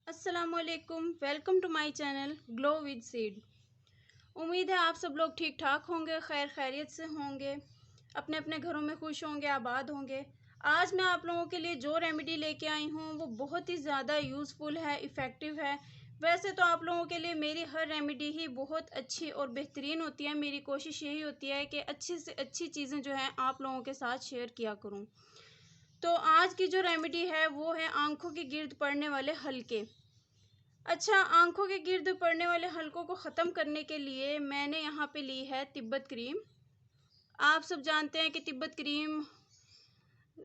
अस्सलामुअलैकुम, welcome to my channel glow with seed. उम्मीद है आप सब लोग ठीक ठाक होंगे, खैर खैरियत से होंगे, अपने अपने घरों में खुश होंगे, आबाद होंगे। आज मैं आप लोगों के लिए जो रेमेडी लेके आई हूँ वो बहुत ही ज़्यादा यूज़फुल है, इफ़ेक्टिव है। वैसे तो आप लोगों के लिए मेरी हर रेमेडी ही बहुत अच्छी और बेहतरीन होती है। मेरी कोशिश यही होती है कि अच्छी से अच्छी चीज़ें जो हैं आप लोगों के साथ शेयर किया करूँ। तो आज की जो रेमेडी है वो है आंखों के गिर्द पड़ने वाले हल्के। अच्छा, आंखों के गिर्द पड़ने वाले हलकों को ख़त्म करने के लिए मैंने यहाँ पे ली है तिब्बत क्रीम। आप सब जानते हैं कि तिब्बत क्रीम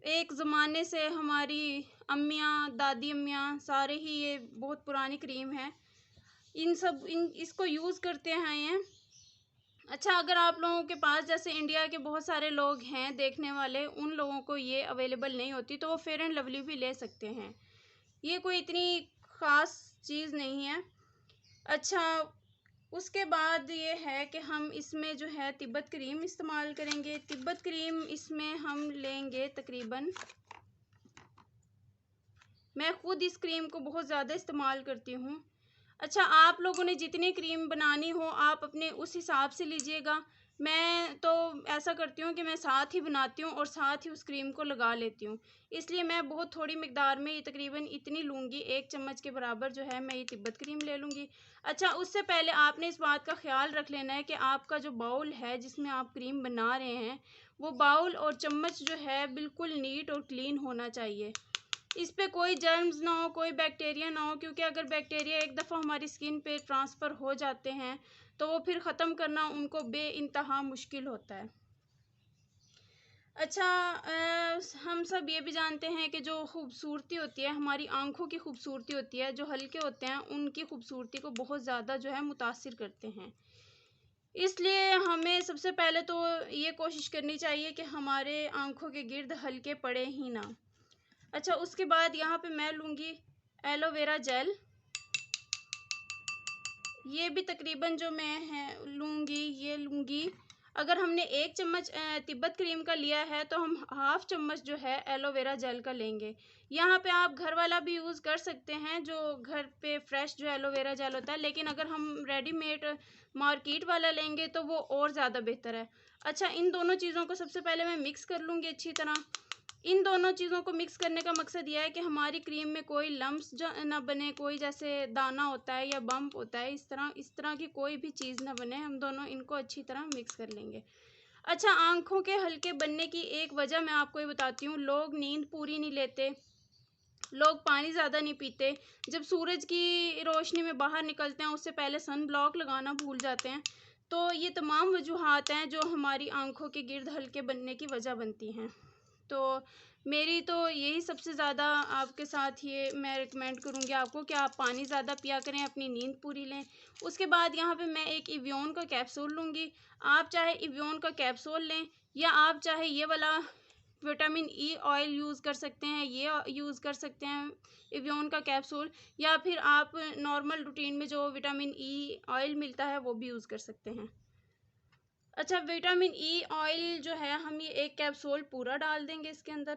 एक ज़माने से हमारी अम्मियाँ, दादी अम्मियाँ सारे ही ये बहुत पुरानी क्रीम है। इसको यूज़ करते हैं ये। अच्छा, अगर आप लोगों के पास जैसे इंडिया के बहुत सारे लोग हैं देखने वाले, उन लोगों को ये अवेलेबल नहीं होती तो वो फेयर एंड लवली भी ले सकते हैं। ये कोई इतनी ख़ास चीज़ नहीं है। अच्छा, उसके बाद ये है कि हम इसमें जो है तिब्बत क्रीम इस्तेमाल करेंगे। तिब्बत क्रीम इसमें हम लेंगे तकरीबन, मैं ख़ुद इस क्रीम को बहुत ज़्यादा इस्तेमाल करती हूँ। अच्छा, आप लोगों ने जितनी क्रीम बनानी हो आप अपने उस हिसाब से लीजिएगा। मैं तो ऐसा करती हूँ कि मैं साथ ही बनाती हूँ और साथ ही उस क्रीम को लगा लेती हूँ। इसलिए मैं बहुत थोड़ी मिकदार में, ये तकरीबन इतनी लूँगी, 1 चम्मच के बराबर जो है मैं ये तिब्बत क्रीम ले लूँगी। अच्छा, उससे पहले आपने इस बात का ख़्याल रख लेना है कि आपका जो बाउल है जिसमें आप क्रीम बना रहे हैं, वो बाउल और चम्मच जो है बिल्कुल नीट और क्लीन होना चाहिए। इस पे कोई जर्म्स ना हो, कोई बैक्टीरिया ना हो, क्योंकि अगर बैक्टीरिया एक दफ़ा हमारी स्किन पे ट्रांसफ़र हो जाते हैं तो वो फिर ख़त्म करना उनको बेइंतहा मुश्किल होता है। अच्छा, हम सब ये भी जानते हैं कि जो खूबसूरती होती है, हमारी आँखों की खूबसूरती होती है, जो हल्के होते हैं उनकी खूबसूरती को बहुत ज़्यादा जो है मुतासिर करते हैं। इसलिए हमें सबसे पहले तो ये कोशिश करनी चाहिए कि हमारे आँखों के गिर्द हल्के पड़े ही ना। अच्छा, उसके बाद यहाँ पे मैं लूँगी एलोवेरा जेल। ये भी तकरीबन जो मैं है लूँगी, ये लूँगी, अगर हमने 1 चम्मच तिब्बत क्रीम का लिया है तो हम हाफ़ चम्मच जो है एलोवेरा जेल का लेंगे। यहाँ पे आप घर वाला भी यूज़ कर सकते हैं, जो घर पे फ्रेश जो एलोवेरा जेल होता है, लेकिन अगर हम रेडीमेड मार्केट वाला लेंगे तो वो और ज़्यादा बेहतर है। अच्छा, इन दोनों चीज़ों को सबसे पहले मैं मिक्स कर लूँगी अच्छी तरह। इन दोनों चीज़ों को मिक्स करने का मकसद यह है कि हमारी क्रीम में कोई लम्प्स जो ना बने, कोई जैसे दाना होता है या बम्प होता है, इस तरह की कोई भी चीज़ ना बने। हम दोनों इनको अच्छी तरह मिक्स कर लेंगे। अच्छा, आँखों के हल्के बनने की एक वजह मैं आपको ये बताती हूँ। लोग नींद पूरी नहीं लेते, लोग पानी ज़्यादा नहीं पीते, जब सूरज की रोशनी में बाहर निकलते हैं उससे पहले सन ब्लॉक लगाना भूल जाते हैं। तो ये तमाम वजूहात हैं जो हमारी आँखों के गिर्द हल्के बनने की वजह बनती हैं। तो मेरी तो यही सबसे ज़्यादा आपके साथ ये मैं रिकमेंड करूँगी आपको कि आप पानी ज़्यादा पिया करें, अपनी नींद पूरी लें। उसके बाद यहाँ पे मैं एक इवियोन का कैप्सूल लूँगी। आप चाहे इवियोन का कैप्सूल लें या आप चाहे ये वाला विटामिन ई ऑयल यूज़ कर सकते हैं, ये यूज़ कर सकते हैं इवियोन का कैप्सूल, या फिर आप नॉर्मल रूटीन में जो विटामिन ई ऑयल मिलता है वो भी यूज़ कर सकते हैं। अच्छा, विटामिन ई ऑयल जो है हम ये 1 कैप्सूल पूरा डाल देंगे इसके अंदर।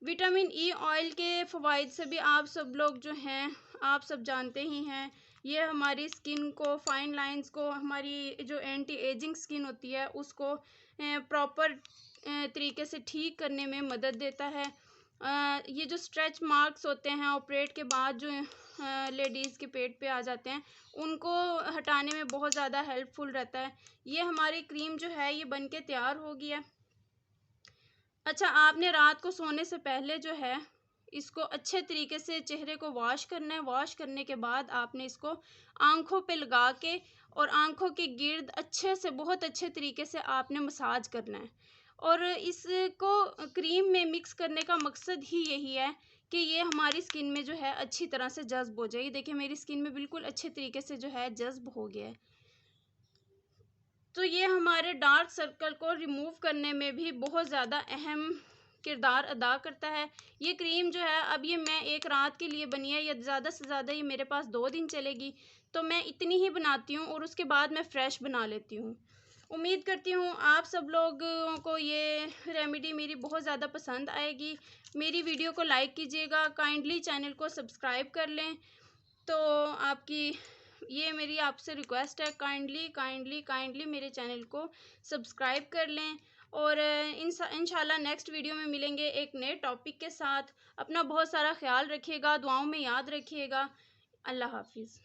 विटामिन ई ऑयल के फ़वाइद से भी आप सब लोग जो हैं आप सब जानते ही हैं। ये हमारी स्किन को, फाइन लाइंस को, हमारी जो एंटी एजिंग स्किन होती है उसको प्रॉपर तरीके से ठीक करने में मदद देता है। ये जो स्ट्रेच मार्क्स होते हैं ऑपरेट के बाद जो लेडीज़ के पेट पे आ जाते हैं, उनको हटाने में बहुत ज़्यादा हेल्पफुल रहता है। ये हमारी क्रीम जो है ये बन के तैयार हो गई है। अच्छा, आपने रात को सोने से पहले जो है इसको अच्छे तरीके से चेहरे को वॉश करना है। वॉश करने के बाद आपने इसको आँखों पे लगा के और आँखों के गिर्द अच्छे से, बहुत अच्छे तरीके से आपने मसाज करना है। और इसको क्रीम में मिक्स करने का मकसद ही यही है कि ये हमारी स्किन में जो है अच्छी तरह से जज़्ब हो जाए। ये देखिए मेरी स्किन में बिल्कुल अच्छे तरीके से जो है जज़्ब हो गया है। तो ये हमारे डार्क सर्कल को रिमूव करने में भी बहुत ज़्यादा अहम किरदार अदा करता है। ये क्रीम जो है अब ये मैं एक रात के लिए बनी है, या ज़्यादा से ज़्यादा ये मेरे पास 2 दिन चलेगी, तो मैं इतनी ही बनाती हूँ और उसके बाद मैं फ़्रेश बना लेती हूँ। उम्मीद करती हूँ आप सब लोगों को ये रेमेडी मेरी बहुत ज़्यादा पसंद आएगी। मेरी वीडियो को लाइक कीजिएगा, काइंडली चैनल को सब्सक्राइब कर लें। तो आपकी ये मेरी आपसे रिक्वेस्ट है, काइंडली मेरे चैनल को सब्सक्राइब कर लें। और इंशाल्लाह नेक्स्ट वीडियो में मिलेंगे एक नए टॉपिक के साथ। अपना बहुत सारा ख्याल रखिएगा, दुआओं में याद रखिएगा। अल्लाह हाफिज़।